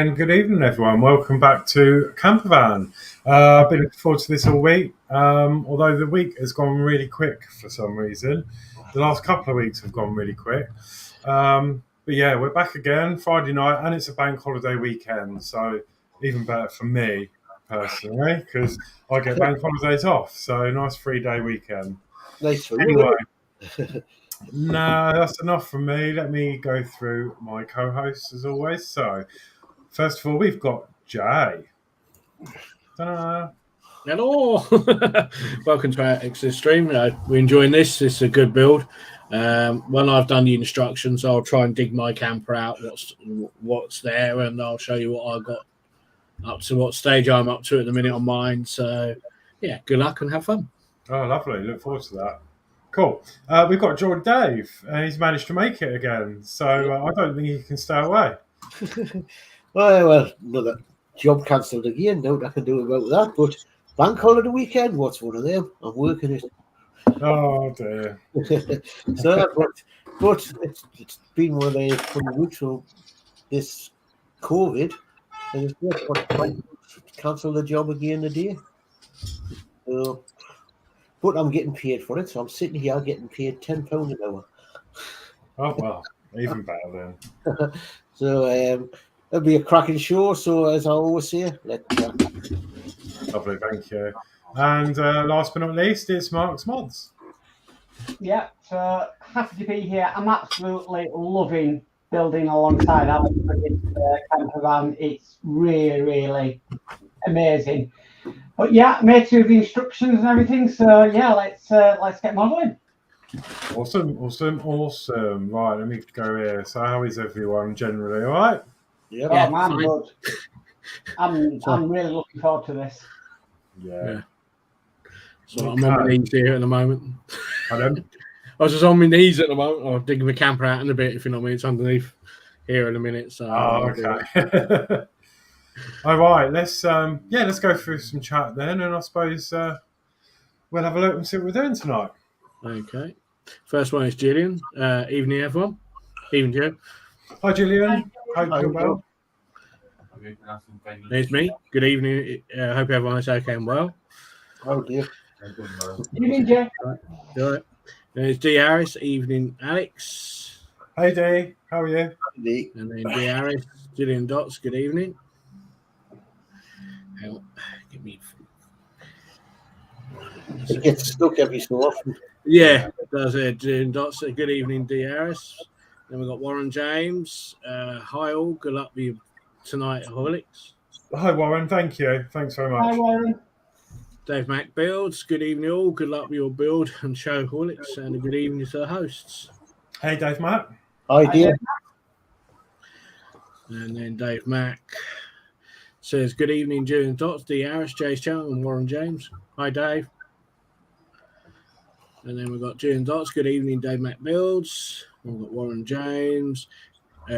And good evening, everyone. Welcome back to Campervan. I've been looking forward to this all week, although the week has gone really quick for some reason. The last couple of weeks have gone really quick. But yeah, we're back again Friday night, and it's a bank holiday weekend, so even better for me personally, because I get bank holidays off, so nice 3-day weekend. Nice for Anyway. you. No, that's enough from me. Let me go through my co-hosts as always. So, first of all, we've got Jay. Ta-da. Hello. Welcome to our Exodus stream. We're enjoying this. It's a good build. When I've done the instructions, I'll try and dig my camper out, what's there, and I'll show you what I've got up to, what stage I'm up to at the minute on mine. So, yeah, good luck and have fun. Oh, lovely. Look forward to that. Cool. We've got Geordie Dave, and he's managed to make it again. So I don't think he can stay away. Well, another job cancelled again. Nothing I can do about that. But bank holiday weekend, what's one of them? I'm working it. Oh, dear. So, but it's been one of the fun weeks for this COVID. And it's just cancel the job again today. So, but I'm getting paid for it, so I'm sitting here getting paid £10 an hour. Oh, well, even better then. So it'll be a cracking show. So as I always say, let's Lovely, thank you. And last but not least, it's Mark's Modz. Yeah, so happy to be here. I'm absolutely loving building alongside Alex camper van. It's really, really amazing. But yeah, made through the instructions and everything. So yeah, let's get modelling. Awesome. Right, let me go here. So how is everyone generally? All right? Yeah. Oh man, good. I'm really looking forward to this. Yeah. So I'm on my knees here at the moment. Pardon? I was just on my knees at the moment. I'll dig my camper out in a bit, if you know what I mean. It's underneath here in a minute. So okay. All right, let's go through some chat then, and I suppose we'll have a look and see what we're doing tonight. Okay. First one is Gillian. Evening, everyone. Evening, Joe. Hi, Gillian. Hope you're well. There's me. Good evening. Hope everyone's okay and well. Oh dear. Evening, Jay. Right. There's D. Harris. Evening, Alex. Hey, D. How are you? And then D. Harris. Gillian Dotz. Good evening. Give me. It gets stuck every so often. Yeah, does it? Gillian Dotz. Good evening, D. Harris. Then we've got Warren James. Hi all. Good luck with you tonight at Horlixs. Hi, Warren. Thank you. Thanks very much. Hi, Warren. Dave Mac Builds. Good evening all. Good luck with your build and show Horlixs, and a good evening to the hosts. Hey, Dave Mac. Hi, dear. And then Dave Mac says, good evening, Gillian Dotz, D. Harris, Jay's Channel, and Warren James. Hi, Dave. And then we've got Gillian Dotz. Good evening, Dave Mac Builds. We've got Warren James.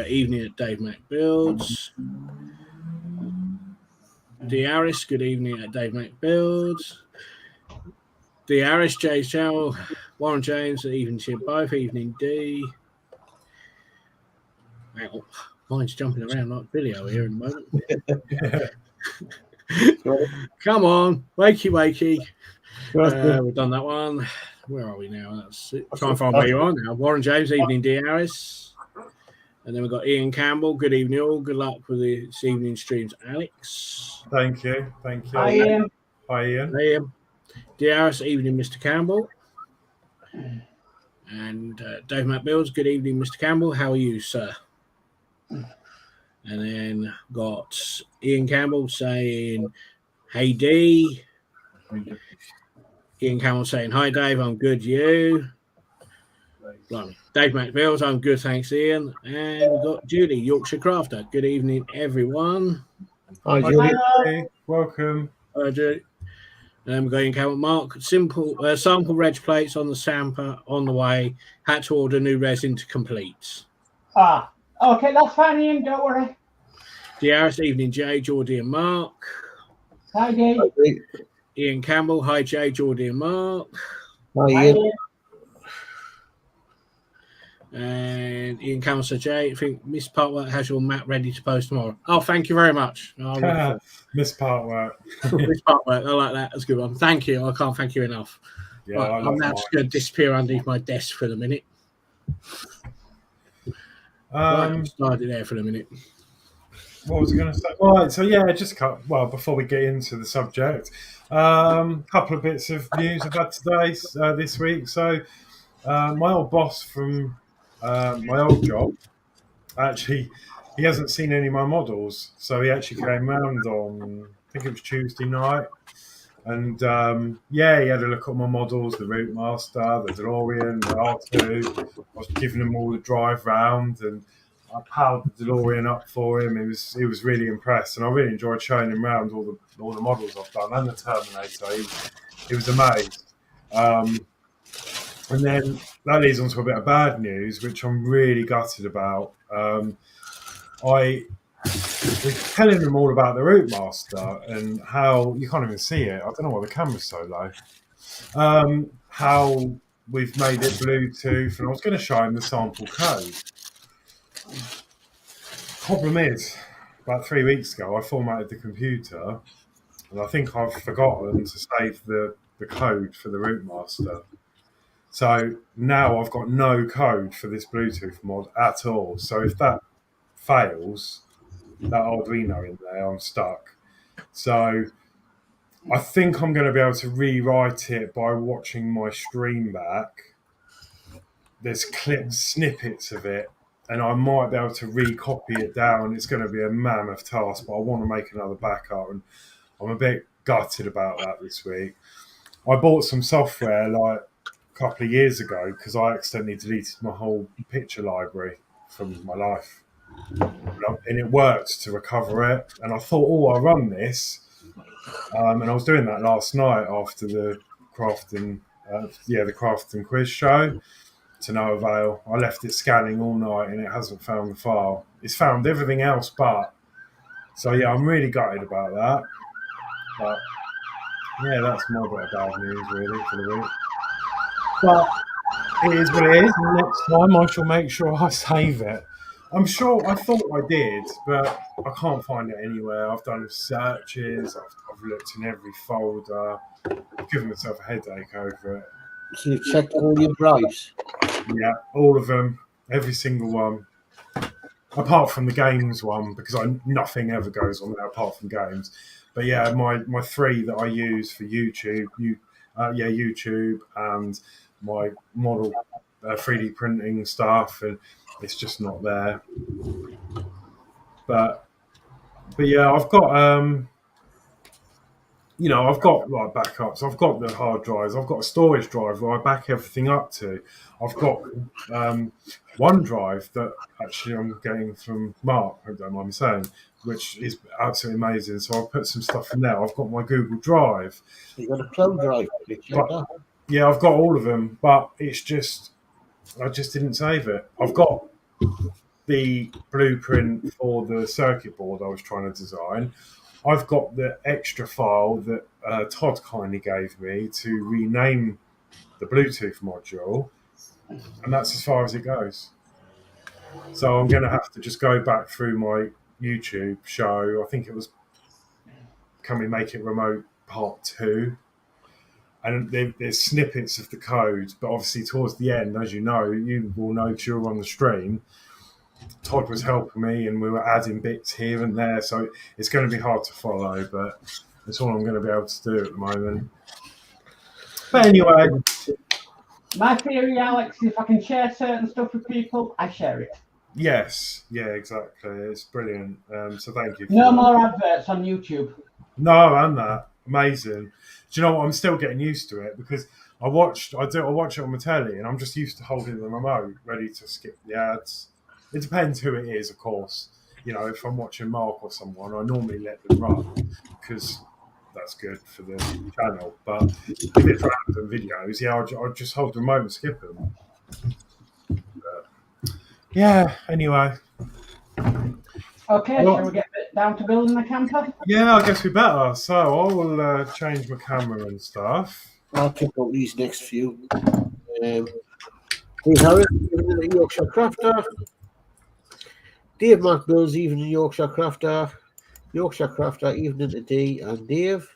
Evening at Dave Mac Builds. D. Harris. Good evening at Dave Mac Builds. D. Harris, Jay's Channel, Warren James. Evening to you both. Evening, D. Wow. Mine's jumping around like Billy over here in the moment. Come on, wakey. We've done that one. Where are we now? That's it. Try and find where you are now. Warren James, evening, D. Harris. And then we've got Ian Campbell. Good evening, all. Good luck with this evening streams, Alex. Thank you. Hi, Ian. Hi, Ian. Hey, Ian. D. Harris, evening, Mr. Campbell. And Dave Mac Builds. Good evening, Mr. Campbell. How are you, sir? And then got Ian Campbell saying, hey, D. Ian Campbell saying, hi, Dave. I'm good. You? Blimey. Dave McBills. I'm good. Thanks, Ian. And we've got Julie, Yorkshire Crafter. Good evening, everyone. Hi, Julie. Hi, welcome. Hi, Julie. And we're going Campbell. Mark, sample reg plates on the Samba on the way. Had to order new resin to complete. Okay, that's fine, Ian. Don't worry. DRS, evening, Jay, Geordie, and Mark. Hi, Dave. Ian Campbell. Hi, Jay, Geordie, and Mark. Hi, Ian. And Ian Campbell said, Jay, I think Miss Partwork has your mat ready to post tomorrow. Oh, thank you very much. Miss Partwork. Miss Partwork, I like that. That's a good one. Thank you. I can't thank you enough. Yeah, right, I'm now just going to disappear underneath my desk for the minute. Right, started there for a minute. What was I going to say? Right, so yeah, before we get into the subject, couple of bits of news I've had today, this week. So, my old boss from my old job, actually, he hasn't seen any of my models, so he actually came round on, I think it was Tuesday night, and he had a look at my models, the Routemaster, the DeLorean, the R2. I was giving him all the drive round, and I powered the DeLorean up for him. He was really impressed, and I really enjoyed showing him around all the models I've done and the Terminator. He was amazed. And then that leads on to a bit of bad news, which I'm really gutted about. I was telling them all about the Routemaster and how you can't even see it. I don't know why the camera's so low. How we've made it Bluetooth, and I was going to show him the sample code. Problem is, about 3 weeks ago, I formatted the computer, and I think I've forgotten to save the code for the Routemaster. So now I've got no code for this Bluetooth mod at all. So if that fails, that Arduino in there, I'm stuck. So I think I'm going to be able to rewrite it by watching my stream back. There's snippets of it, and I might be able to recopy it down. It's going to be a mammoth task, but I want to make another backup, and I'm a bit gutted about that this week. I bought some software like a couple of years ago because I accidentally deleted my whole picture library from my life, and it worked to recover it. And I thought, I'll run this, and I was doing that last night after the crafting quiz show. To no avail. I left it scanning all night and it hasn't found the file. It's found everything else but. So yeah, I'm really gutted about that. But yeah, that's my bit of bad news really for the week. But it is what it is. And next time I shall make sure I save it. I'm sure I thought I did, but I can't find it anywhere. I've done searches. I've looked in every folder. I've given myself a headache over it. So you've checked all your drives? Yeah, all of them, every single one, apart from the games one, because nothing ever goes on there apart from games. But yeah, my three that I use for YouTube, YouTube, and my model 3D printing stuff, and it's just not there. But yeah, I've got I've got like backups. I've got the hard drives. I've got a storage drive where I back everything up to. I've got OneDrive that actually I'm getting from Mark, I don't mind me saying, which is absolutely amazing. So I'll put some stuff in there. I've got my Google Drive. You've got a cloud drive. Yeah, I've got all of them, but it's just, I just didn't save it. I've got the blueprint for the circuit board I was trying to design. I've got the extra file that Todd kindly gave me to rename the Bluetooth module, and that's as far as it goes. So I'm going to have to just go back through my YouTube show. I think it was Can We Make It Remote Part 2. And there's snippets of the code, but obviously towards the end, as you know, you will know if you're on the stream, Todd was helping me and we were adding bits here and there, so it's going to be hard to follow, but that's all I'm going to be able to do at the moment. But anyway. My theory, Alex, if I can share certain stuff with people, I share it. Yes, yeah, exactly. It's brilliant. So thank you. No more adverts on YouTube. No, and that. Amazing. Do you know what? I'm still getting used to it because I watch it on my telly and I'm just used to holding the remote ready to skip the ads. It depends who it is, of course. If I'm watching Mark or someone, I normally let them run because that's good for the channel. But if it's random videos, I'll just hold the remote and skip them. But, yeah, anyway. Okay, shall we get down to building the camper? Yeah, I guess we better. So I will change my camera and stuff. I'll pick up these next few. Steve Harris, evening at Yorkshire Crafter. Dave Matt Builds, evening Yorkshire Crafter. Yorkshire Crafter, evening to Dee and Dave.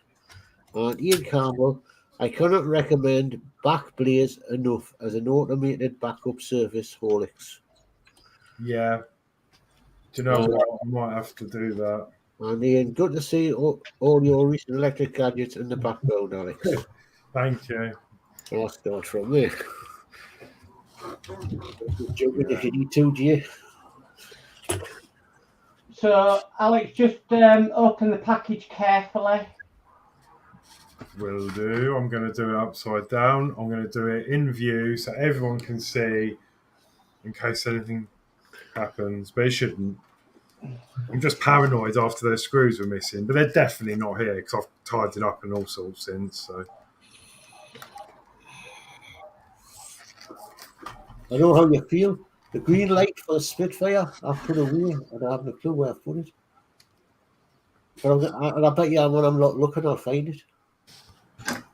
And Ian Campbell, I cannot recommend Backblaze enough as an automated backup service Horlicks. Yeah. Do you know what? I might have to do that. And Ian, good to see all your recent electric gadgets in the background, Alex. Thank you. I'll start from there. Jumping if you need to, do you? So, Alex, just open the package carefully. Will do. I'm going to do it upside down. I'm going to do it in view so everyone can see in case anything happens, but it shouldn't. I'm just paranoid after those screws were missing, but they're definitely not here because I've tied it up and all sorts since. So I know how you feel. The green light for the Spitfire, I've put away and I haven't a clue where I've put it. But I bet you when I'm not looking, I'll find it.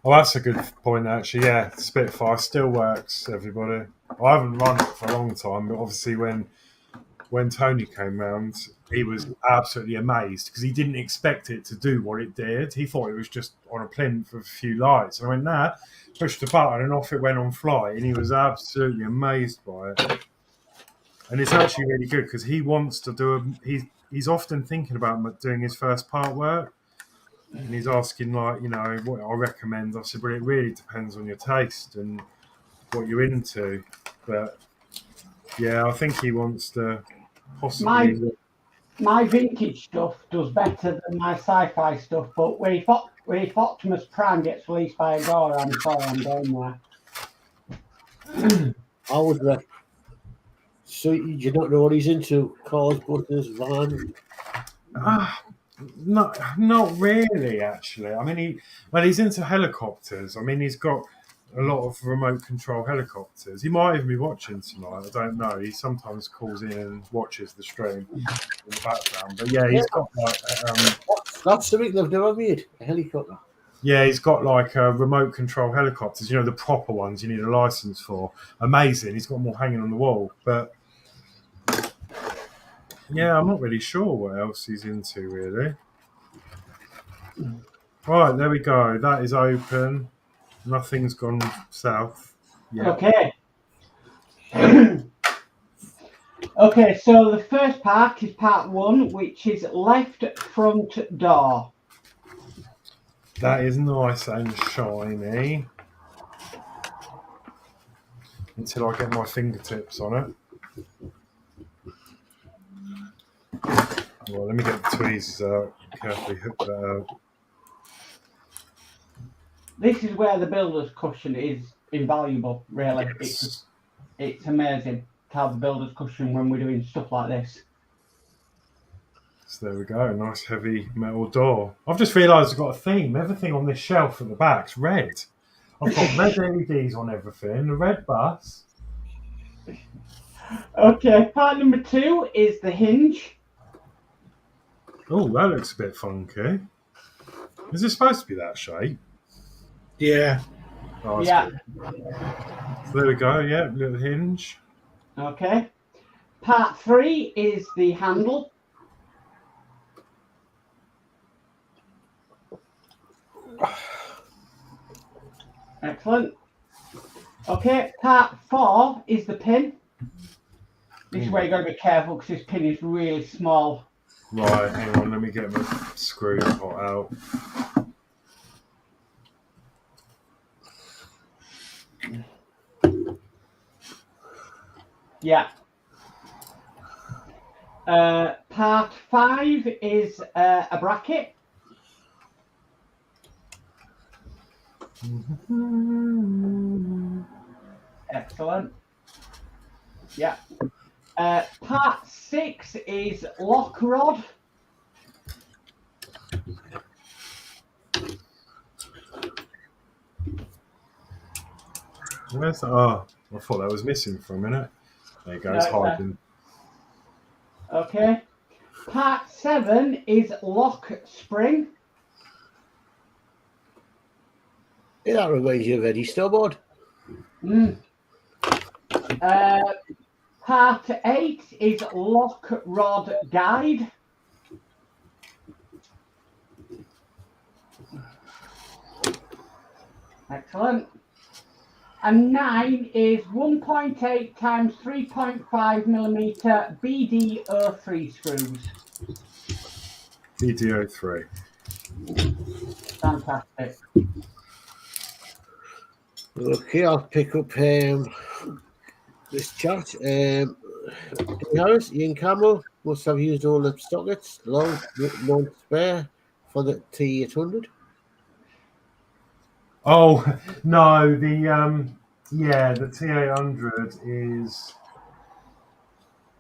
Oh, that's a good point, actually. Yeah, Spitfire still works, everybody. I haven't run it for a long time, but obviously when Tony came round, he was absolutely amazed because he didn't expect it to do what it did. He thought it was just on a plinth with a few lights. I went, nah, pushed the button and off it went on flight, and he was absolutely amazed by it. And it's actually really good because he wants to do he's often thinking about doing his first part work. And he's asking, like, you know, what I recommend. I said, well, it really depends on your taste and what you're into. But, yeah, I think he wants to possibly... My vintage stuff does better than my sci-fi stuff, but when Optimus Prime gets released by Agora, I'm sorry, I'm going there. I was right. So you don't know what he's into? Cars, buses, van? Not really, actually. I mean, he's into helicopters. I mean, he's got a lot of remote control helicopters. He might even be watching tonight. I don't know. He sometimes calls in and watches the stream in the background. But yeah, he's got like that's something they've never made, a helicopter. Yeah, he's got like remote control helicopters. You know, the proper ones you need a license for. Amazing. He's got more hanging on the wall, but. Yeah, I'm not really sure what else he's into, really. Right, there we go. That is open. Nothing's gone south yet. Okay. Okay, so the first part is part 1, which is left front door. That is nice and shiny. Until I get my fingertips on it. Well, let me get the tweezers out. Carefully hook that out. This is where the builder's cushion is invaluable, really. Yes. It's amazing to have the builder's cushion when we're doing stuff like this. So there we go. Nice heavy metal door. I've just realised I've got a theme. Everything on this shelf at the back's red. I've got red LEDs on everything. The red bus. Okay, part number 2 is the hinge. Oh, that looks a bit funky. Is it supposed to be that shape? Yeah. Oh, Yeah. good. So there we go. Yeah, little hinge. Okay. Part 3 is the handle. Excellent. Okay, part 4 is the pin. This is where you've got to be careful because this pin is really small. Right, hang on, let me get my screw pot out. Yeah. Part 5 is a bracket. Excellent. Yeah. Part 6 is lock rod. Where's that? Oh, I thought that was missing for a minute. There it goes, hiding. Okay. Part 7 is lock spring. Yeah, that reminds you of Eddie Stobart. Yeah, Part 8 is Lock Rod Guide. Excellent. And 9 is 1.8 times 3.5mm BD03 screws. BD03. Fantastic. Okay, I'll pick up this chat. Harris, Ian Campbell must have used all the sockets, long, one spare for the T800. Oh no, the T800 is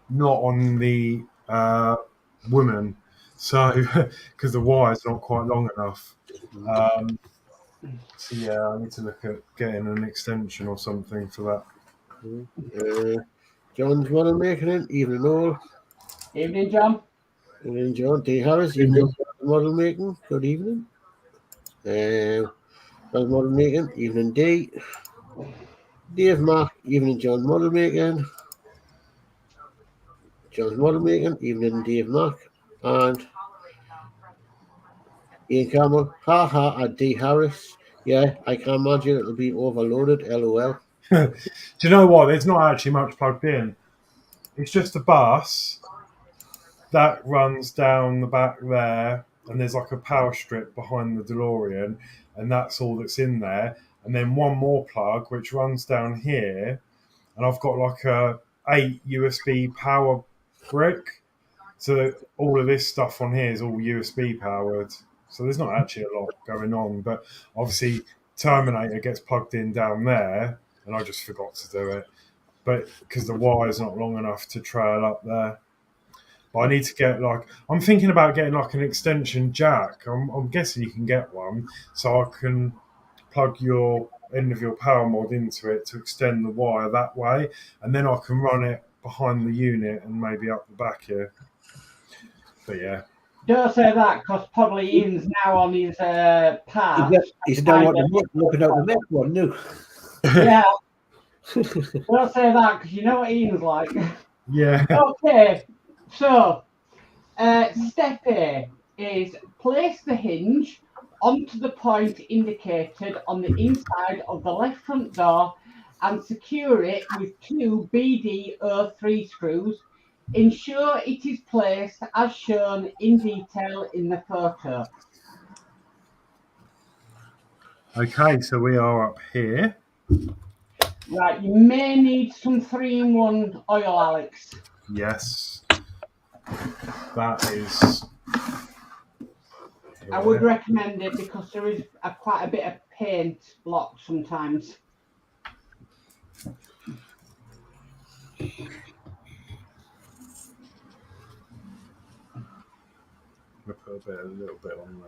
not on the woman, so because the wire's not quite long enough. So yeah, I need to look at getting an extension or something for that. John's model making, evening all. Evening, John. Evening, John. D. Harris, evening, model making. Good evening. John model making, evening D. Dave Mark, evening John model making. John's model making, evening Dave Mark. And Ian Campbell, at D. Harris. Yeah, I can imagine it'll be overloaded, LOL. Do you know what? There's not actually much plugged in. It's just a bus that runs down the back there, and there's like a power strip behind the DeLorean, and that's all that's in there. And then one more plug which runs down here, and I've got like a 8 USB power brick. So all of this stuff on here is all USB powered. So there's not actually a lot going on, but obviously Terminator gets plugged in down there, and I just forgot to do it. But because the wire's not long enough to trail up there. But I need to get I'm thinking about getting like an extension jack. I'm guessing you can get one, so I can plug your end of your power mod into it to extend the wire that way, and then I can run it behind the unit and maybe up the back here. But yeah. Don't say that, because probably Ian's now on his path. He's now looking out the next one, no. Yeah. Don't say that, because you know what Ian's like. Yeah. Okay, so step A is place the hinge onto the point indicated on the inside of the left front door and secure it with 2 BD03 screws. Ensure it is placed as shown in detail in the photo. Okay, so we are up here. Right, you may need some 3-in-1 oil, Alex. Yes. That is... I would recommend it because there is quite a bit of paint block sometimes. We'll put a little bit on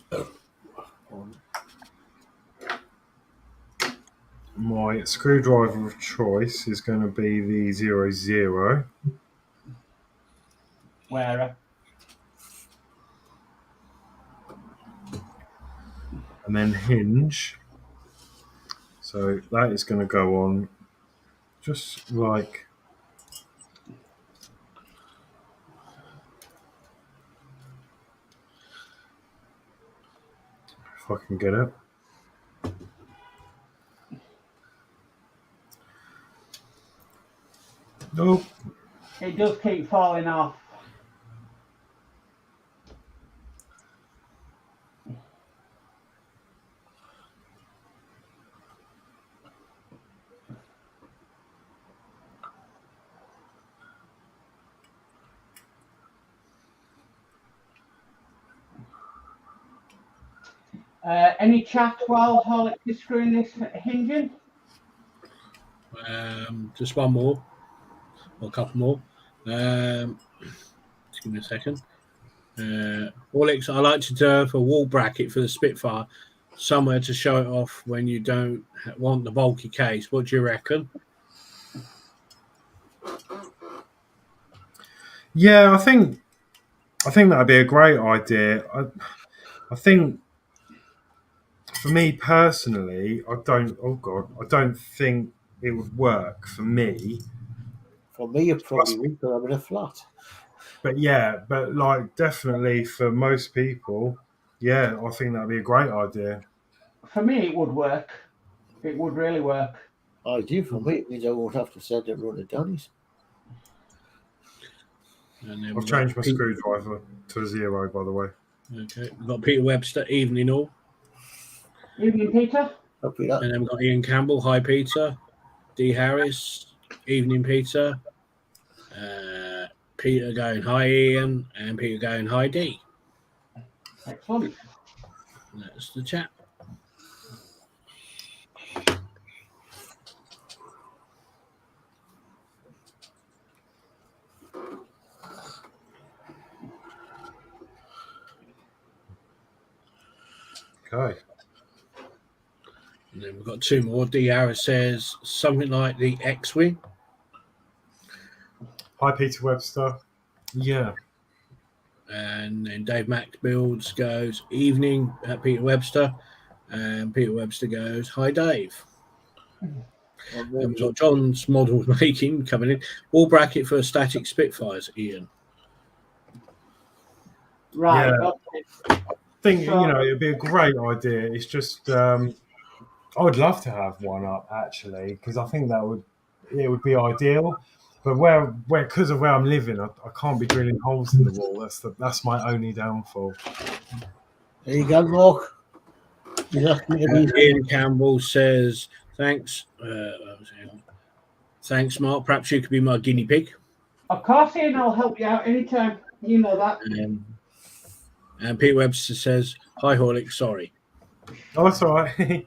there. My screwdriver of choice is going to be the 00. Where? And then hinge. So that is going to go on just like... If I can get it. Nope. It does keep falling off. Any chat while Horlixs is screwing this hinge in? Just one more, or a couple more. Just give me a second. Horlixs, I like to do for wall bracket for the Spitfire, somewhere to show it off when you don't want the bulky case. What do you reckon? Yeah, I think that'd be a great idea. I think for me personally, I don't think it would work for me. For me, it probably would, but I'm in a flat. But yeah, but like definitely for most people, yeah, I think that'd be a great idea. For me, it would work. It would really work. I do. For me, it means I won't have to send it run to Danny's. And then I've we've changed my got screwdriver to 0, by the way. Okay, we've got Peter Webster, evening all. Evening, Peter. Copy that. And then we've got Ian Campbell, hi Peter. D Harris, evening Peter. Peter going hi Ian, and Peter going hi D. Excellent. And that's the chat. Okay. And then we've got two more. D Harris says something like the X-Wing. Hi, Peter Webster. Yeah. And then Dave Mac Builds goes evening at Peter Webster. And Peter Webster goes, hi Dave. And we've got John's model making coming in. Wall bracket for static Spitfires, Ian. Right. Yeah. Okay. I think, it'd be a great idea. It's just, I would love to have one up, actually, because I think it would be ideal. But because of where I'm living, I can't be drilling holes in the wall. That's my only downfall. There you go, Mark. Ian Campbell says, thanks. Thanks, Mark. Perhaps you could be my guinea pig. Of course, Ian, I'll help you out anytime. You know that. And Pete Webster says, hi, Horlixs, sorry. Oh, that's all right.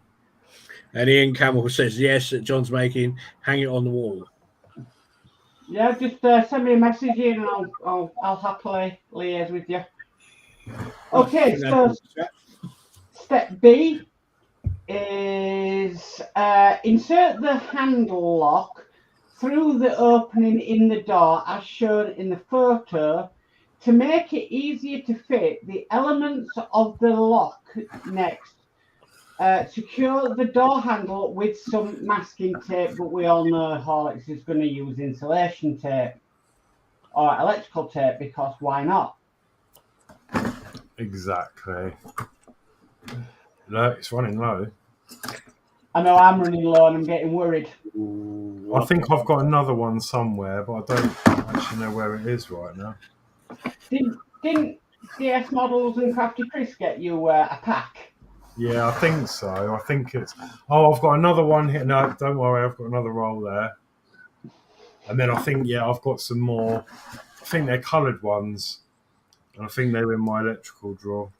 And Ian Campbell says, yes, that John's making, hang it on the wall. Yeah, just send me a message in and I'll happily liaise with you. Okay, so step B is insert the handle lock through the opening in the door as shown in the photo. To make it easier to fit the elements of the lock next, secure the door handle with some masking tape, but we all know Horlicks is going to use insulation tape or electrical tape because why not? Exactly. Look, it's running low. I know I'm running low and I'm getting worried. I think I've got another one somewhere, but I don't actually know where it is right now. Didn't DS Models and Crafty Chris get you a pack? Yeah, I think so. I think it's... Oh, I've got another one here. No, don't worry. I've got another roll there. And then I think, I've got some more. I think they're coloured ones. And I think they're in my electrical drawer.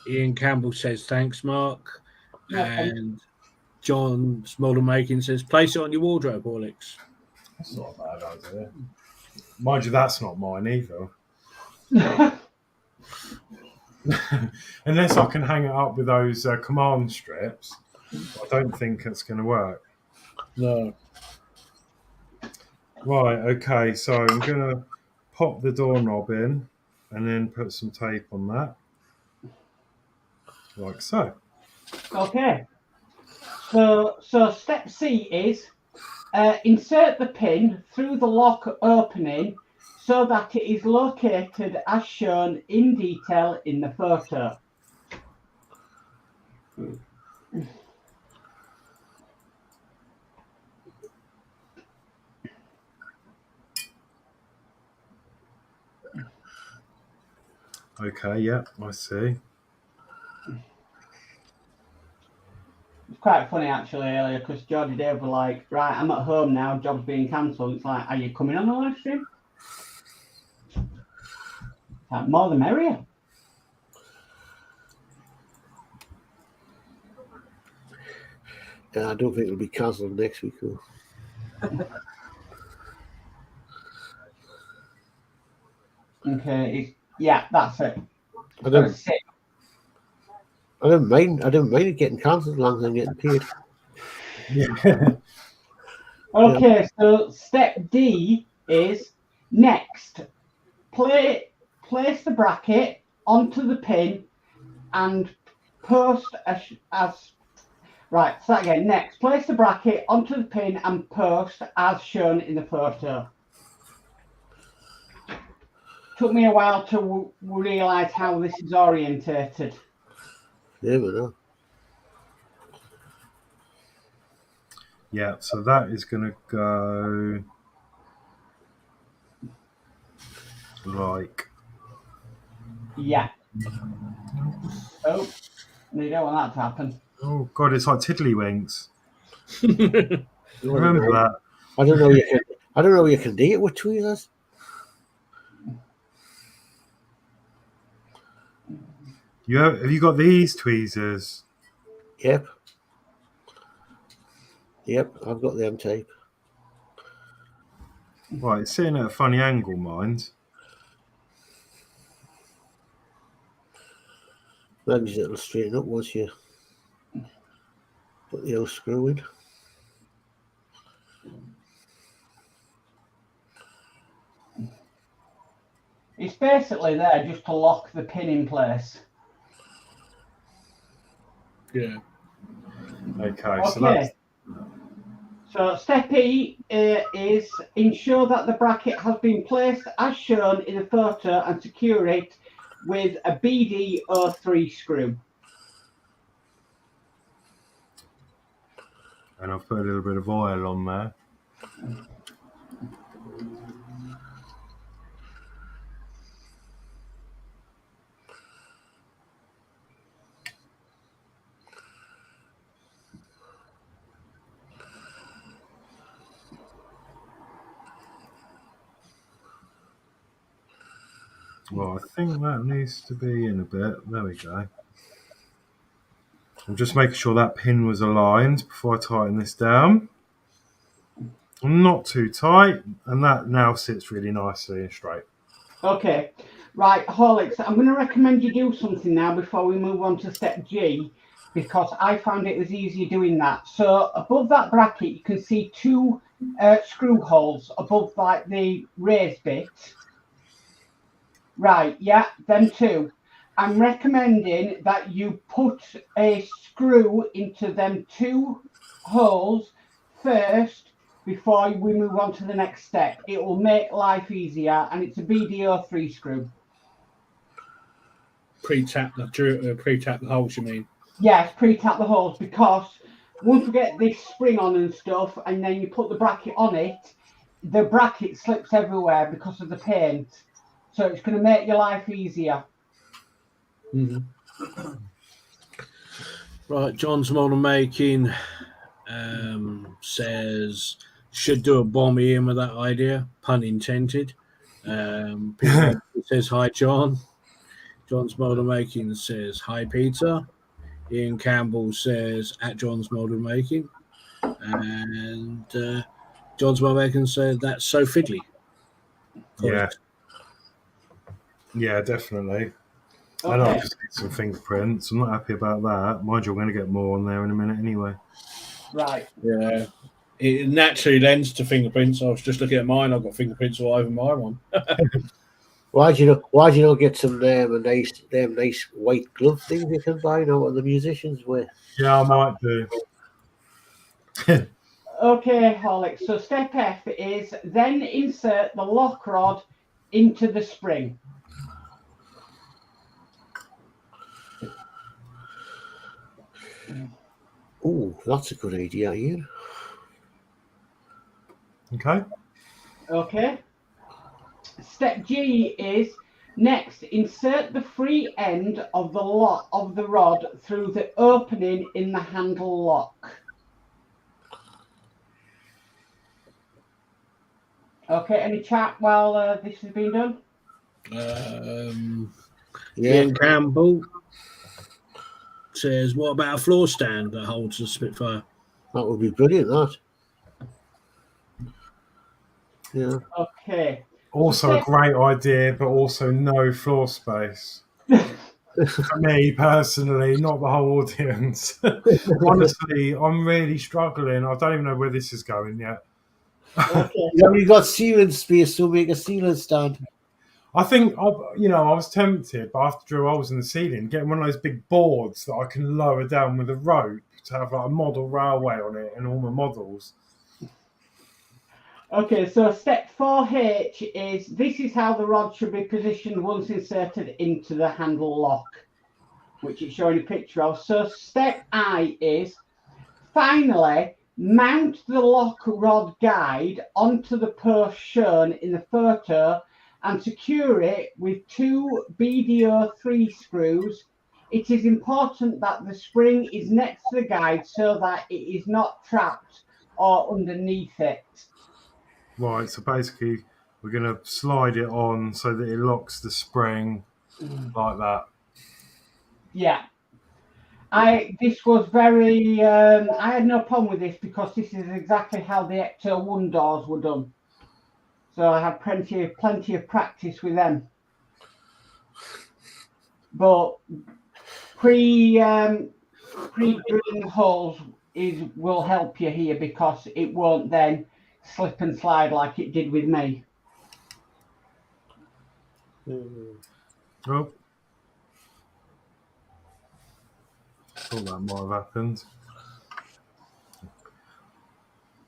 Ian Campbell says, thanks, Mark. Yeah, and John's model making says, place it on your wardrobe, Horlicks. That's not a bad idea. Mind you, that's not mine either. Unless I can hang it up with those command strips, I don't think it's going to work. No. Right, okay, so I'm going to pop the doorknob in and then put some tape on that. Like so. Okay. So step C is insert the pin through the lock opening so that it is located as shown in detail in the photo. Okay, yeah, I see. It's quite funny actually earlier because Geordie Dave were like, right, I'm at home now, job's being cancelled. It's like, are you coming on the live stream? Like, more the merrier. Yeah, I don't think it'll be cancelled next week. Though. Okay, yeah, that's it. I don't mind it getting cancelled as long as I'm getting paid. Yeah. Okay, so step D is next. Place the bracket onto the pin and post as right. So again, next, place the bracket onto the pin and post as shown in the photo. Took me a while to realise how this is orientated. There we go. Yeah, so that is going to go like. Yeah. Oh, you don't want that to happen. Oh God, it's like tiddlywinks. Remember Remember that? I don't know you can do it with tweezers. Have you got these tweezers? Yep. Yep, I've got them tape. Right, it's sitting at a funny angle, mind. Maybe it'll straighten up once you put the old screw in. It's basically there just to lock the pin in place. Yeah. Okay, so that's. So step E is ensure that the bracket has been placed as shown in the photo and secure it with a BD03 screw. And I've put a little bit of oil on there. Well, I think that needs to be in a bit. There we go. I'm just making sure that pin was aligned before I tighten this down. Not too tight, and that now sits really nicely and straight. Okay, right, Horlicks, I'm going to recommend you do something now before we move on to step G, because I found it was easier doing that. So above that bracket, you can see two screw holes above like the raised bit. Right, yeah, them two. I'm recommending that you put a screw into them two holes first before we move on to the next step. It will make life easier, and it's a BD03 screw. Pre-tap the holes, you mean? Yes, pre-tap the holes, because once we get this spring on and stuff, and then you put the bracket on it, the bracket slips everywhere because of the paint. So it's going to make your life easier. Mm-hmm. Right, John's model making says should do a bomb in with that idea, pun intended. Peter says hi, John. John's model making says hi, Peter. Ian Campbell says at John's model making, and John's model making said that's so fiddly. Yeah. Yeah, definitely. Okay. And I'll just get some fingerprints. I'm not happy about that. Mind you, I'm going to get more on there in a minute anyway. Right. Yeah. It naturally lends to fingerprints. I was just looking at mine. I've got fingerprints all over my one. Why do you not get some nice white glove things you can buy? You know what the musicians wear? Yeah, I might do. Okay, Horlicks. So step F is then insert the lock rod into the spring. Oh, that's a good idea, Ian. Okay. Okay. Step G is next insert the free end of the rod through the opening in the handle lock. Okay, any chat while this has been done? Ian Campbell says, what about a floor stand that holds the Spitfire? That would be brilliant, that. Yeah. Okay. Also a great idea, but also no floor space. For me personally, not the whole audience. Honestly, I'm really struggling. I don't even know where this is going yet. Okay. You haven't got ceiling space, so make a ceiling stand. I think, I was tempted, but I have to drill holes in the ceiling, getting one of those big boards that I can lower down with a rope to have like a model railway on it and all my models. Okay, so step 4H is, this is how the rod should be positioned once inserted into the handle lock, which it's showing a picture of. So step I is, finally, mount the lock rod guide onto the post shown in the photo and secure it with 2 BDO3 screws. It is important that the spring is next to the guide so that it is not trapped or underneath it. Right, so basically we're going to slide it on so that it locks the spring like that. Yeah. This was very, I had no problem with this because this is exactly how the Ecto 1 doors were done. So I had plenty of practice with them. But pre-drilling holes will help you here because it won't then slip and slide like it did with me. Oh. Thought that might have happened.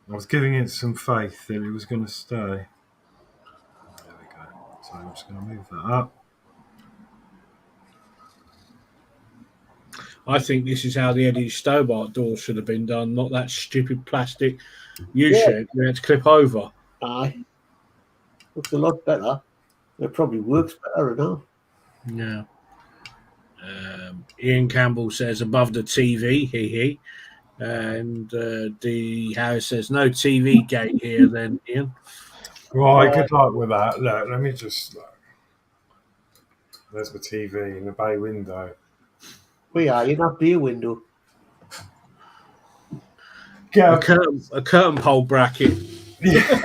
I was giving it some faith that it was going to stay. There we go. So I'm just going to move that up. I think this is how the Eddie Stobart door should have been done, not that stupid plastic U-shape you had to clip over. Aye. Looks a lot better. It probably works better enough. Yeah. Ian Campbell says above the TV, he. And D. Harris says no TV gate here then, Ian. Right, good luck with that. Look, let me just... There's my TV in the bay window. We are in that beer window. A curtain pole bracket. Yeah,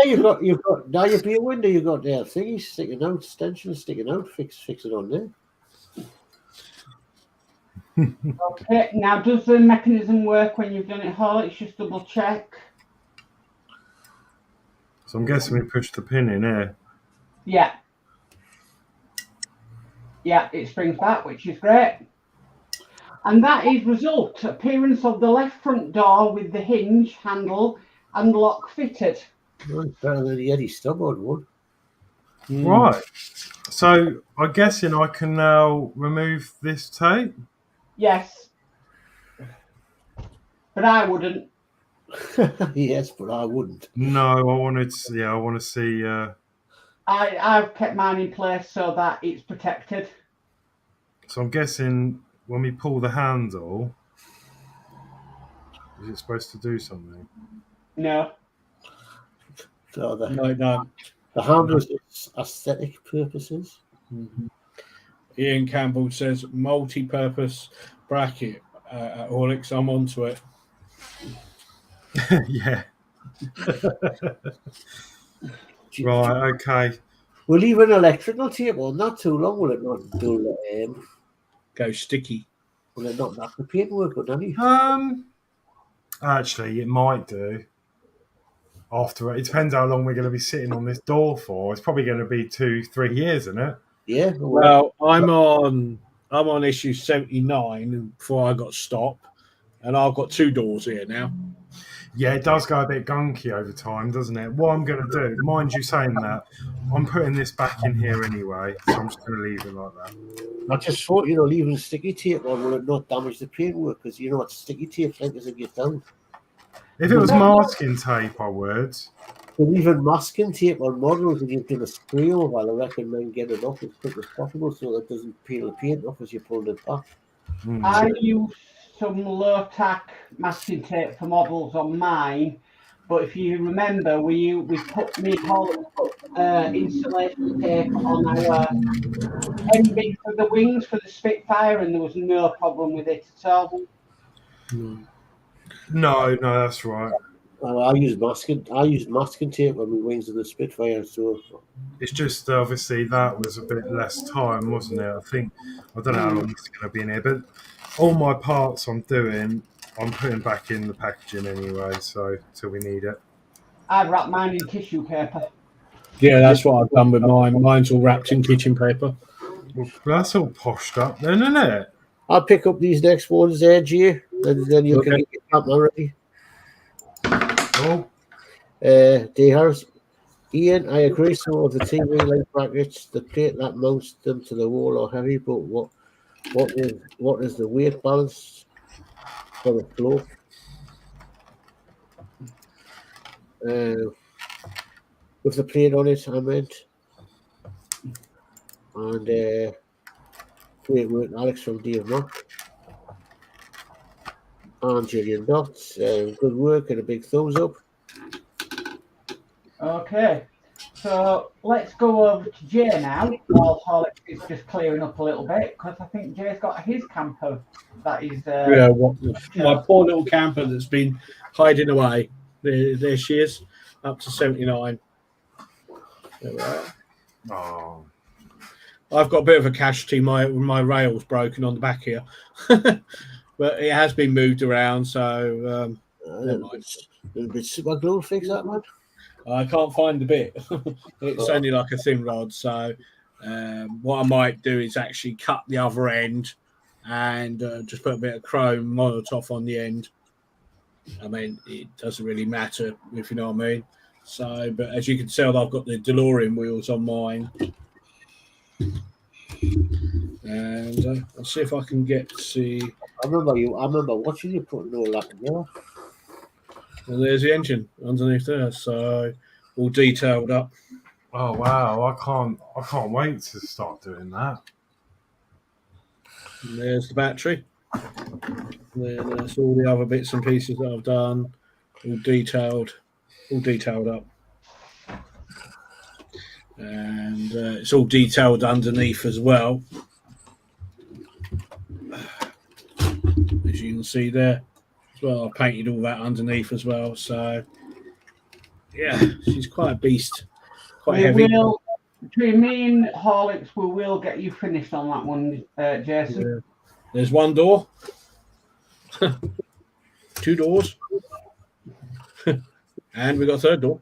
you've got now your beer window. You've got there thingies sticking out, extensions sticking out. Fix it on there. Okay, now does the mechanism work when you've done it, Horlixs? Just double check. So I'm guessing we pushed the pin in here. Yeah. Yeah, it springs back, which is great. And that is result. Appearance of the left front door with the hinge, handle, and lock fitted. Right, better than the Eddie Stobart one. Right. So I'm guessing I can now remove this tape. Yes. But I wouldn't. Yes, but I wouldn't. No, I want to see. I've kept mine in place so that it's protected. So I'm guessing when we pull the handle, is it supposed to do something? No. So No. The handle is aesthetic purposes. Mm-hmm. Ian Campbell says multi-purpose bracket at Horlixs. I'm onto it. Yeah. Right, okay. We'll leave an electrical tape on. Not too long, will it not do? Go sticky. Will it not knock the paperwork on any? Actually, it might do. After it depends how long we're going to be sitting on this door for. It's probably going to be 2-3 years, isn't it? Yeah. Well, I'm on issue 79 before I got stopped, and I've got 2 doors here now. Yeah, it does go a bit gunky over time, doesn't it? What I'm going to do, mind you saying that, I'm putting this back in here anyway, so I'm just going to leave it like that. I just thought, leaving sticky tape on will it not damage the paintwork? Because what sticky tape like as it gets down. If it was masking tape, I would. But even masking tape on models, if you've done a spray over, I recommend get it off as quick as possible so that it doesn't peel the paint off as you're pulling it back. I use some low-tack masking tape for models on mine, but if you remember, we put insulation tape on our ending for the wings for the Spitfire, and there was no problem with it at all. No, that's right. I use masking tape on the wings of the Spitfire, so it's just obviously that was a bit less time, wasn't it? I don't know how long it's going to be in here, but all my parts I'm putting back in the packaging anyway, so till we need it. I'd wrap mine in tissue paper. Yeah, that's what I've done with mine. Mine's all wrapped in kitchen paper. Well, that's all poshed up then, isn't it? I'll pick up these next ones there, G, and then you can get your camper ready. Oh, They have Ian, I agree. Some of the TV light brackets, the plate that mounts them to the wall are heavy, but what is the weight balance for the floor? With the plate on it, I meant. And great work, Alex from Dave Knock. And Gillian Dotz. Good work and a big thumbs up. Okay, so let's go over to Jay now, while Horlixs is just clearing up a little bit, because I think Jay's got his camper that is... my poor little camper that's been hiding away. There she is, up to 79. There we are. oh. I've got a bit of a casualty. My rail's broken on the back here. But it has been moved around, so... A little bit super glue to fix that, man. I can't find the bit. It's only like a thin rod, so what I might do is actually cut the other end and just put a bit of chrome monotop on the end. I mean, it doesn't really matter, if you know what I mean. So, but as you can tell, I've got the DeLorean wheels on mine. And I'll see if I can get to see. I remember watching you putting all that together. And there's the engine underneath there, so all detailed up. Oh wow! I can't wait to start doing that. And there's the battery. And then there's all the other bits and pieces that I've done, all detailed up. And it's all detailed underneath as well, as you can see there. As well, I painted all that underneath as well. So, yeah, she's quite a beast, quite heavy. Between me and Horlixs, we will get you finished on that one, Jason. Yeah. There's one door, 2 doors, and we got a third door.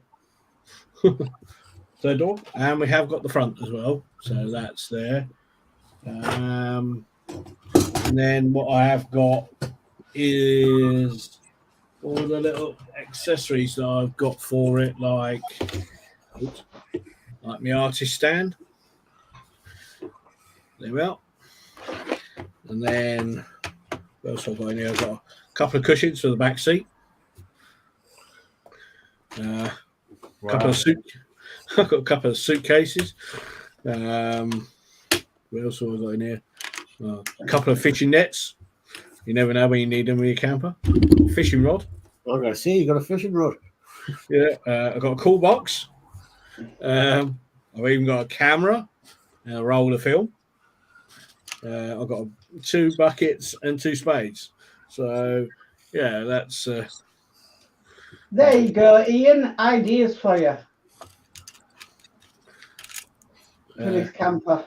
Third door, and we have got the front as well. So that's there. And then what I have got is all the little accessories that I've got for it, like my artist stand. There we are. And then what else have I got in here? I've got a couple of cushions for the back seat. I've got a couple of suitcases. What else have I got in here? A couple of fishing nets. You never know when you need them with your camper. Fishing rod. I'm going to see you got a fishing rod. Yeah, I've got a cool box. I've even got a camera and a roll of film. I've got 2 buckets and 2 spades. So, yeah, that's... There you go, Ian. Ideas for you. For this camper.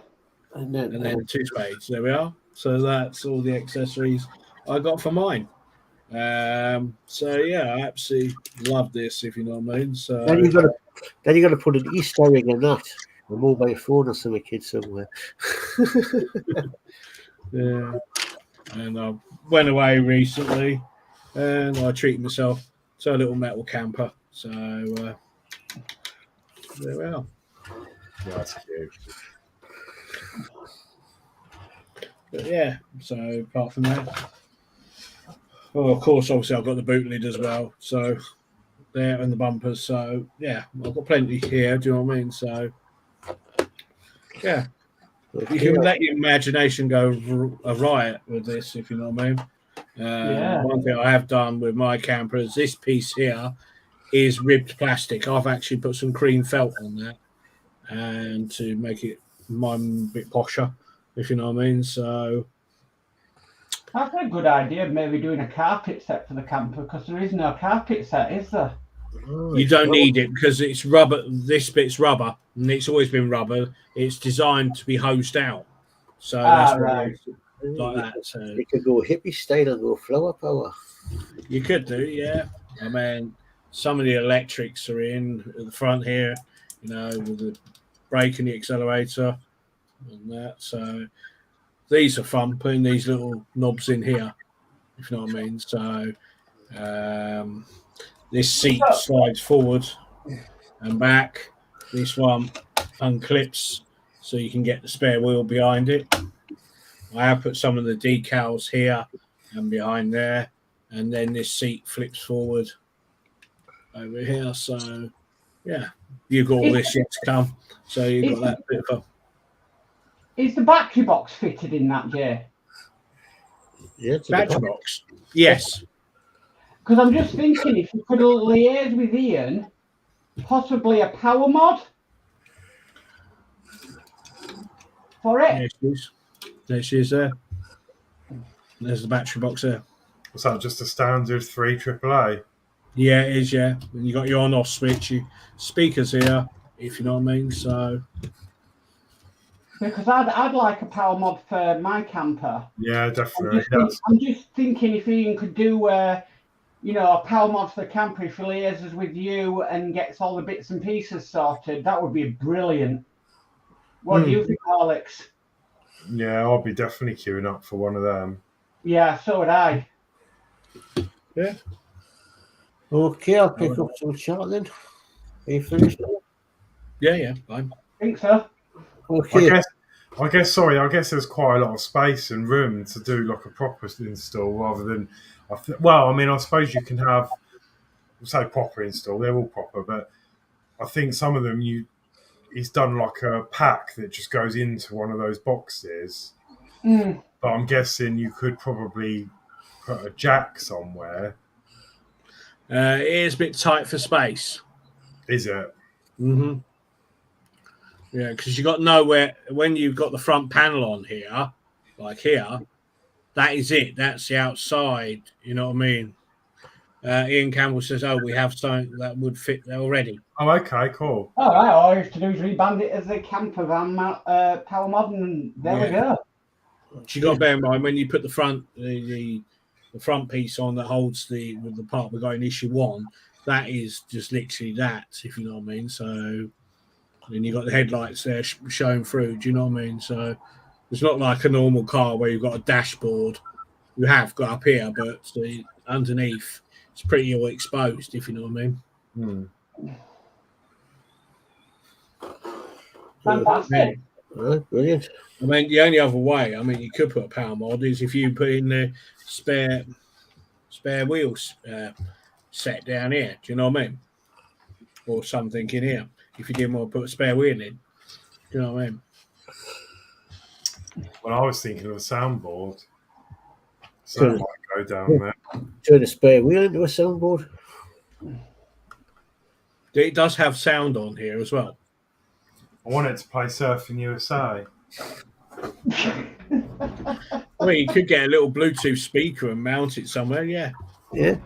And then 2 spades. There we are. So that's all the accessories I got for mine. So yeah, I absolutely love this, if you know what I mean. So then you got to put an Easter egg in that, a mobile phone or something, kid somewhere. Yeah. And I went away recently, and I treated myself to a little metal camper. So there we are. That's cute. But yeah, so apart from that, well, of course, obviously I've got the boot lid as well, so there, and the bumpers. So yeah, I've got plenty here. Do you know what I mean? So yeah, you can let your imagination go a riot with this, if you know what I mean. One thing I have done with my camper is this piece here is ribbed plastic. I've actually put some cream felt on that, and to make it mine a bit posher, if you know what I mean. So that's a good idea, maybe doing a carpet set for the camper, because there is no carpet set, is there? You don't need it because it's rubber. This bit's rubber, and it's always been rubber. It's designed to be hosed out. So that's right. Like that. So you could go hippie style and go flower power. You could do, yeah. I mean, some of the electrics are in at the front here. you know, with the brake and the accelerator and that. So these are fun, putting these little knobs in here, if you know what I mean. So this seat slides forward and back. This one unclips so you can get the spare wheel behind it. I have put some of the decals here and behind there, and then this seat flips forward over here. So yeah, you've got all this yet to come. So you've got that bit of a... Is the battery box fitted in that, Jay? Yeah, it's a battery box. Yes. Because I'm just thinking if you could liaise with Ian, possibly a power mod for it. There she is there. There's the battery box there. Was that just a standard 3 AAA? Yeah, it is, yeah. And you got your on-off switch, your speakers here, if you know what I mean. So because I'd like a power mod for my camper. Yeah, definitely. I'm just thinking if Ian could do you know, a power mod for the camper, if he liaises with you and gets all the bits and pieces sorted, that would be brilliant. What do you think, Horlixs? Yeah, I'll be definitely queuing up for one of them. Yeah, so would I. yeah. Okay, I'll pick up some chat then. Are you finished? Yeah, fine. I think so. Okay. I guess there's quite a lot of space and room to do like a proper install rather than... Well, I mean, I suppose you can have, say, proper install. They're all proper, but I think some of them he's done like a pack that just goes into one of those boxes. But I'm guessing you could probably put a jack somewhere. It is a bit tight for space. Is it? Mm-hmm. Yeah, because you got nowhere when you've got the front panel on here, like here. That is it. That's the outside. You know what I mean? Ian Campbell says, "Oh, we have something that would fit there already." Oh, okay, cool. All right. All I have to do is reband it as a camper van power mod, and there we go. You got to bear in mind when you put the front the front piece on that holds the part we got in issue 1. That is just literally that, if you know what I mean. So then you got the headlights there showing through. Do you know what I mean? So. It's not like a normal car where you've got a dashboard. You have got up here, but underneath it's pretty all exposed, if you know what I mean. Fantastic. Brilliant. I mean, the only other way, I mean, you could put a power mod is if you put in the spare wheels set down here. Do you know what I mean? Or something in here. If you didn't want to put a spare wheel in. Do you know what I mean? Well, I was thinking of a soundboard. So it might go down there. Turn a spare wheel into a soundboard. It does have sound on here as well. I want it to play Surfing USA. I mean, you could get a little Bluetooth speaker and mount it somewhere, yeah. Yeah.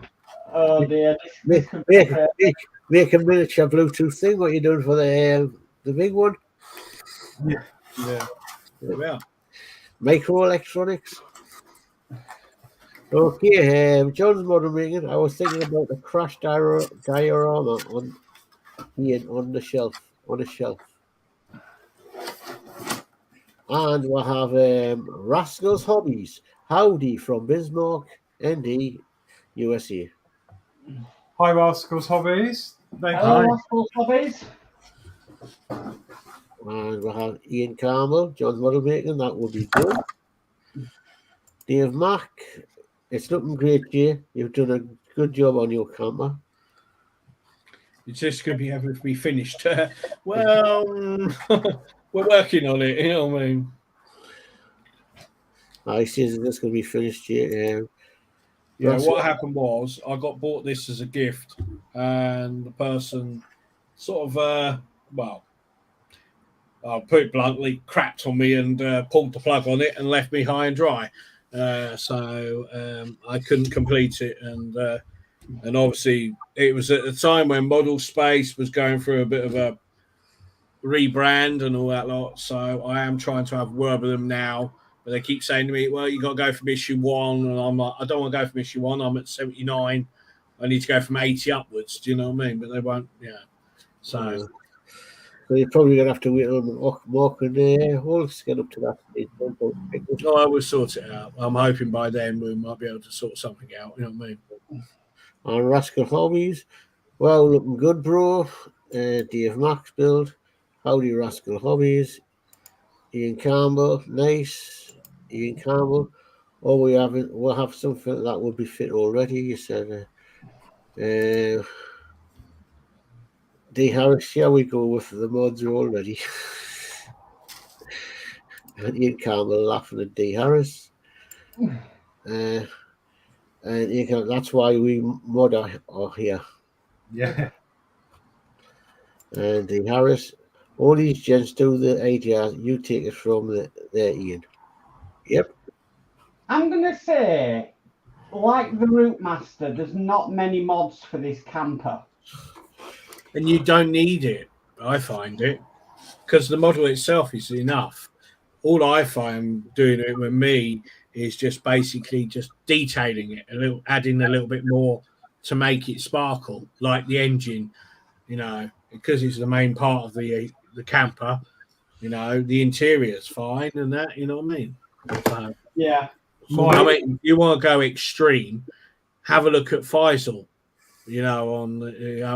Oh dear. Make a miniature Bluetooth thing. What are you doing for the big one? Yeah. Microelectronics. Okay, John's modern ringing. I was thinking about the crash diorama on the shelf. And we'll have Rascal's Hobbies. Howdy from Bismarck, ND, USA. Hi, Rascals Hobbies. Hello, Rascals Hobbies. And we'll have Ian Campbell, John's model making. That would be good. Dave Mack. It's looking great, Jay. You've done a good job on your camera. It's just going to be having to be finished. Well, we're working on it, you know what I mean? I see it's just going to be finished, Jay. Yeah, what happened was I got bought this as a gift, and the person sort of, I'll put it bluntly, crapped on me and pulled the plug on it and left me high and dry. So I couldn't complete it, and obviously it was at the time when Model Space was going through a bit of a rebrand and all that lot. So I am trying to have a word with them now, but they keep saying to me, "Well, you got to go from issue 1," and I'm like, "I don't want to go from issue 1. I'm at 79. I need to go from 80 upwards." Do you know what I mean? But they won't. Yeah. So So you're probably going to have to wait on Mark and Horlixs get up to that stage. No, I will sort it out. I'm hoping by then we might be able to sort something out. You know what I mean? And Rascal Hobbies, well, looking good, bro. Dave Max build. Howdy, Rascal Hobbies. Ian Campbell, nice. Ian Campbell. Oh, we'll have something that will be fit already. You said. D Harris, shall we go with the Modz already? And Ian Campbell laughing at D Harris. And that's why we mod are here. Yeah. And D Harris, all these gents do the ADR. You take it from there, Ian. Yep. I'm going to say, like the Routemaster, there's not many mods for this camper. And you don't need it, I find it, because the model itself is enough. All I find doing it with me is just basically just detailing it a little, adding a little bit more to make it sparkle, like the engine, you know, because it's the main part of the camper. You know, the interior's fine and that, you know what I mean? Yeah. I mean, you want to go extreme, have a look at Faisal, you know, on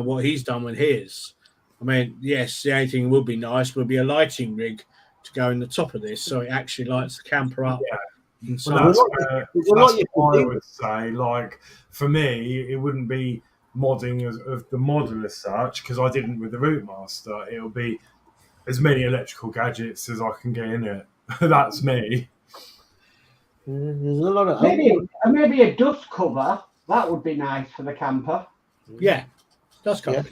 what he's done with his. I mean, yes, the only thing would be nice would be a lighting rig to go in the top of this, so it actually lights the camper up. Yeah. Inside. Well, that's what I would say. Like, for me, it wouldn't be modding of the model as such, because I didn't with the Routemaster. It'll be as many electrical gadgets as I can get in it. That's me. There's a lot of maybe a dust cover. That would be nice for the camper. Yeah, dust cover.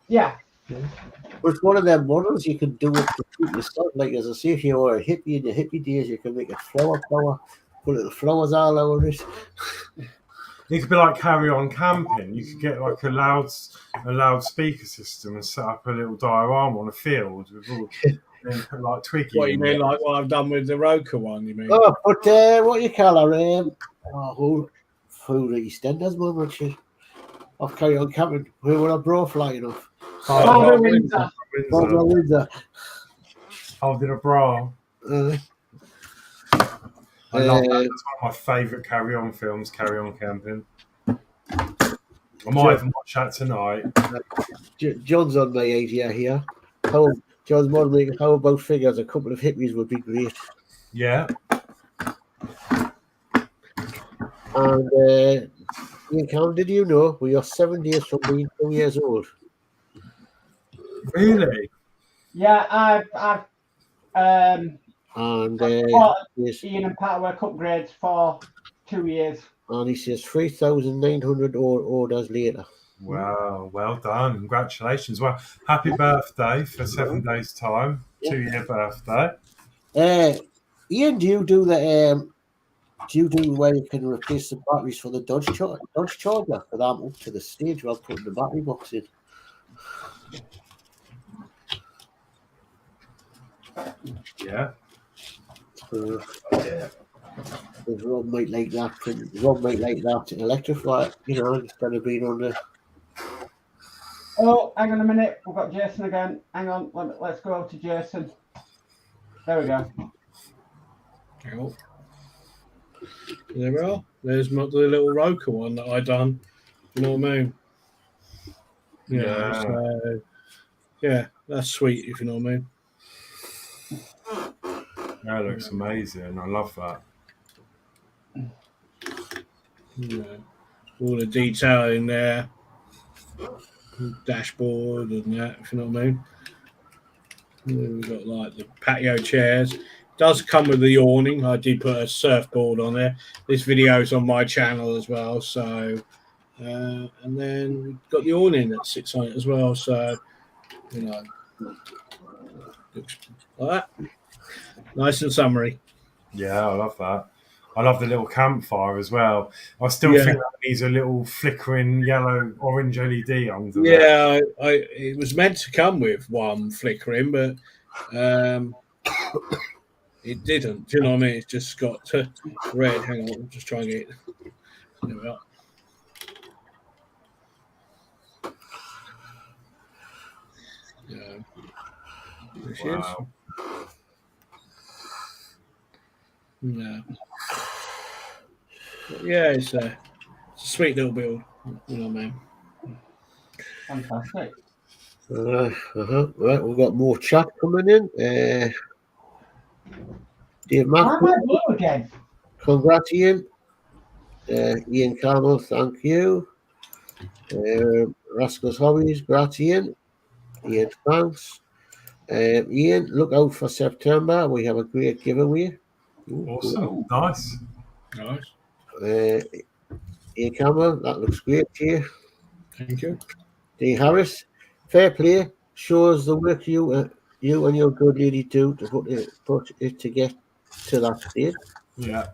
Yeah. But it's one of them models you can do it completely yourself. Like, as I say, if you were a hippie in your hippie days, you can make a flower, put little flowers all over it. It could be like Carry On Camping. You could get like a loudspeaker system and set up a little diorama on a field with all then put like Twiggy. What you mean, like what I've done with the Roker one? You mean? Oh, but what you call her? Who the EastEnders, man, Richard? Off Carry On Camping. We were a bro flying off. Barbara Windsor. Barbara Windsor. Holding a bra. I love that. It's one of my favourite Carry On films, Carry On Camping. I might even watch that tonight. John's on my idea here. John's modelling how about figures? A couple of hippies would be great. Yeah. And Ian Cam, did you know we are 7 days from being 2 years old? Really? Yeah, I've and Ian and Pat work upgrades for 2 years. And he says 3,900 orders later. Wow, well done. Congratulations. Well, happy birthday for 7 days' time. 2-year birthday. Ian, do you do where you can replace the batteries for the Dodge Charger? Because I'm up to the stage where I'm putting the battery box in. Yeah. Rob might like that. Rob might like that to electrify it, you know, instead of being on the. Oh, hang on a minute. We've got Jason again. Hang on. Let's go over to Jason. There we go. Oh. There we are. There's the little Roker one that I done. You know what I mean? Yeah. So, yeah, that's sweet, if you know what I mean. That looks amazing. I love that. Yeah. All the detail in there. Dashboard and that, if you know what I mean. And then we've got like the patio chairs. It does come with the awning. I did put a surfboard on there. This video is on my channel as well. So, and then we've got the awning that sits on it as well. So, you know, looks like that. Nice and summery. Yeah, I love that. I love the little campfire as well. I still think that needs a little flickering yellow, orange LED under there. Yeah, it was meant to come with one flickering, but it didn't. Do you know what I mean? It's just got to red. Hang on, I'm just trying to get it. There we are. Yeah. Wow. Yeah. Yeah, it's a sweet little build. You know what I mean? Fantastic. Right, we've got more chat coming in. Dave Why Mack, am I blue again? congrats, Ian. Ian Carmel, thank you. Rascal's Hobbies, congrats, Ian. Ian, thanks. Ian, look out for September. We have a great giveaway. Awesome. Nice. Ian Campbell, that looks great to you. Thank you. D. Harris, fair play. Shows the work you and your good lady do to put it to get to that stage. Yeah.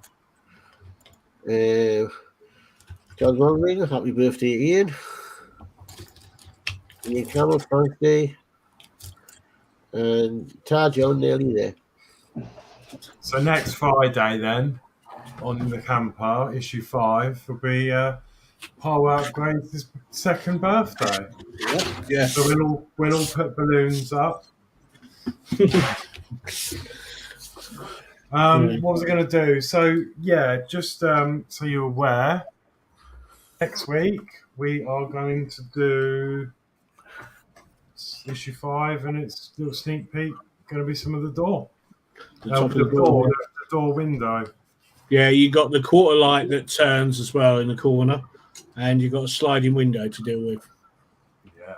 John Wongling, happy birthday, Ian. Ian Campbell, thanks, day. And Tar John, nearly there. So next Friday, then, on the camper, issue 5, will be Paul Outgrade's second birthday. Yeah. So we'll all put balloons up. What was I going to do? So yeah, just so you're aware, next week we are going to do issue 5, and it's a little sneak peek. Going to be some of the door. The door window. Yeah, you got the quarter light that turns as well in the corner, and you've got a sliding window to deal with. Yeah.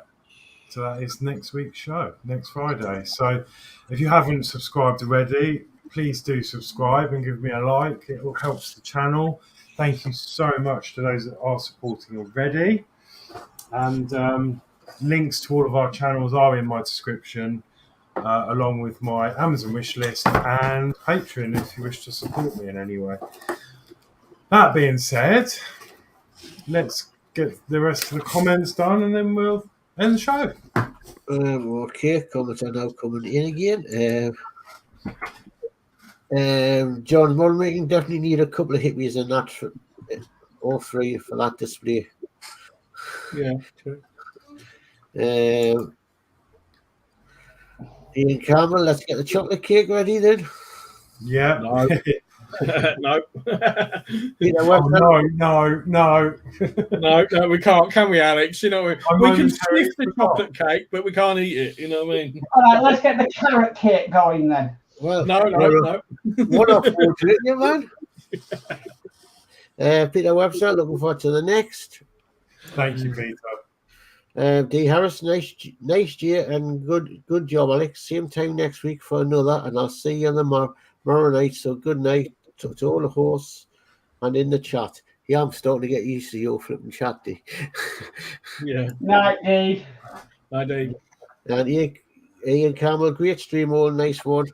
So that is next week's show, next Friday. So if you haven't subscribed already, please do subscribe and give me a like. It all helps the channel. Thank you so much to those that are supporting already. And links to all of our channels are in my description, along with my Amazon wish list and Patreon if you wish to support me in any way. That being said, let's get the rest of the comments done and then we'll end the show. Okay, comments are now coming in again. John Mulmaking definitely need a couple of hippies and that for all three for that display. Yeah, true. Ian Campbell, let's get the chocolate cake ready then. Yeah. No. No. No, we can't, can we, Alex? You know, we can sniff the chocolate cake, but we can't eat it. You know what I mean? All right, let's get the carrot cake going then. Well, no. One off for you, man. Peter Webster, looking forward to the next. Thank you, Peter. D. Harris, nice year and good job, Alex. Same time next week for another, and I'll see you on the tomorrow night. So good night to all the hosts and in the chat. Yeah, I'm starting to get used to your flipping chat, D. Yeah. Night, Dave. Night, Dave. And Ian Campbell, great stream, all nice one.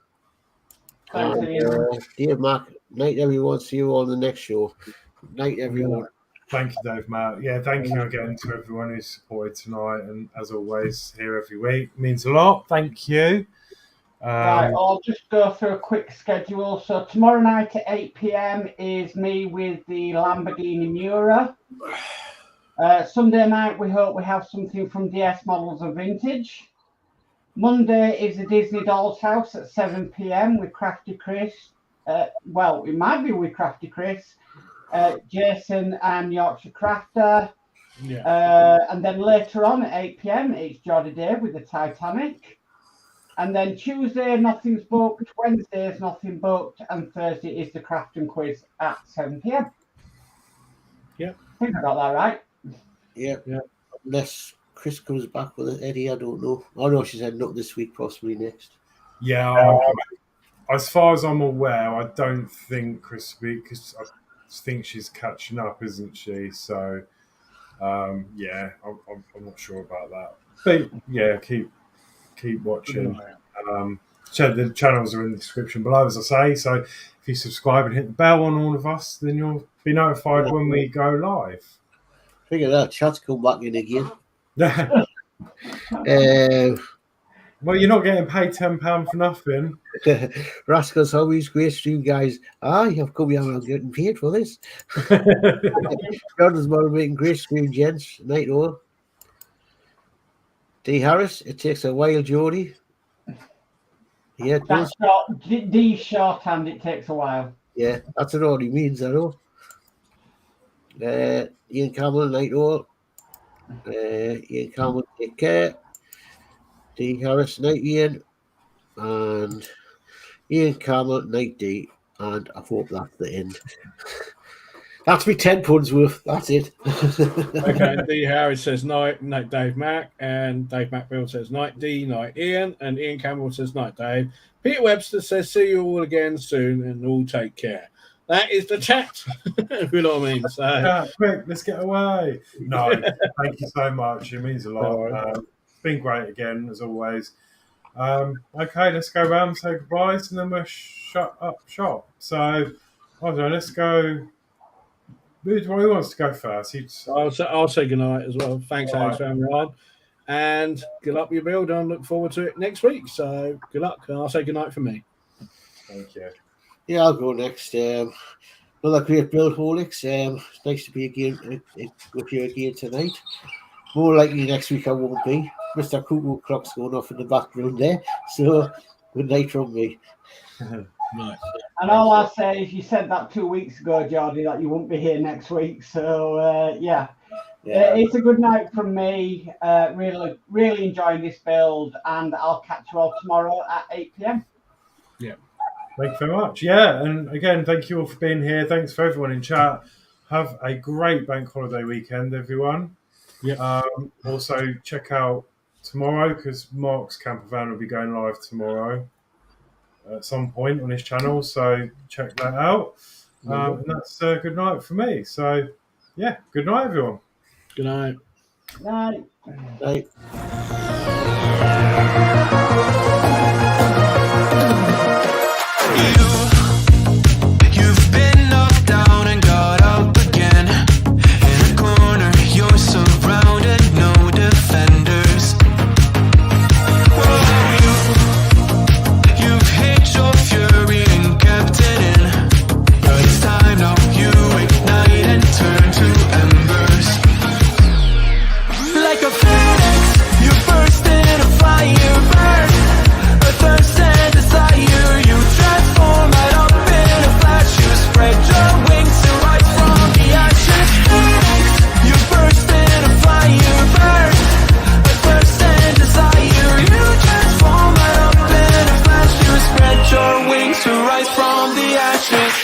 Thanks, Ian. Dear Mark, night everyone. See you on the next show. Night everyone. Thank you, Dave, Matt. Yeah, thank you again to everyone who supported tonight, and as always, here every week. It means a lot. Thank you. Right, I'll just go through a quick schedule. So tomorrow night at 8 p.m. is me with the Lamborghini Miura. Sunday night, we hope we have something from DS Models and Vintage. Monday is the Disney Dolls House at 7 p.m. with Crafty Chris. Well, it might be with Crafty Chris, Jason and Yorkshire Crafter. Yeah. And then later on at 8 p.m. it's Geordie Dave with the Titanic. And then Tuesday, nothing's booked. Wednesday is nothing booked. And Thursday is the Craft and Quiz at 7 p.m. Yeah. I think I got that right. Yeah. Unless Chris comes back with it, Eddie, I don't know. Oh, no, she's heading up this week, possibly next. Yeah. As far as I'm aware, I don't think Chris will be, because I think she's catching up, isn't she? So, yeah, I'm not sure about that. But, yeah, keep watching. The channels are in the description below, as I say. So if you subscribe and hit the bell on all of us, then you'll be notified when we go live. Figure that chat's come back in again. Well, you're not getting paid £10 for nothing. Rascals Hobbies, great stream, guys. I've come here, I'm getting paid for this. Jordan's Model making great stream, gents. Night all. D. Harris, it takes a while, Geordie. Yeah, it That's does. short, D shorthand, it takes a while. Yeah, that's what all he means, I know. Ian Campbell, night all. Ian Campbell, take care. D Harris, night Ian. And Ian Campbell, night D. And I hope that's the end. That's me 10 pounds worth. That's it. Okay, D Harris says night Dave Mac, and Dave Macbill says night D, night Ian, and Ian Campbell says night Dave. Peter Webster says see you all again soon and all take care. That is the chat. You know what I mean? So Yeah, quick, let's get away. No, thank you so much. It means a lot. It's been great again, as always. Okay, let's go around and say goodbyes, and then we'll shut up shop. So, I don't know, let's go. Who wants to go first? I'll say goodnight as well. Thanks, Alex, for having me on. And good luck with your build. I look forward to it next week. So good luck. And I'll say goodnight for me. Thank you. Yeah, I'll go next. Another great build, Horlixs. It's nice to be again with you again tonight. More likely next week I won't be. Mr. Cuckoo Clock's going off in the background there. So good night from me. Nice. And all I'll say is you said that 2 weeks ago, Geordie, that you won't be here next week. So, yeah. It's a good night from me. Really enjoying this build, and I'll catch you all tomorrow at 8 p.m. Yeah. Thank you very much. Yeah, and again, thank you all for being here. Thanks for everyone in chat. Have a great bank holiday weekend, everyone. Yeah. Also, check out tomorrow, because Mark's camper van will be going live tomorrow at some point on his channel. So check that out. And that's a good night for me. So, yeah, good night, everyone. Good night. Night. Night. You've been knocked down and got up again. In a corner, you're surrounded, no defenders. You've hit your fury and kept it in. But it's time now, you ignite and turn to embers. Like a phoenix, you burst in a fire burn. A thirst and desire, you transform right up in a flash. You spread your wings to rise from the ashes. Phoenix, you burst in a fire burn. A thirst and desire, you transform right up in a flash. You spread your wings to rise from the ashes.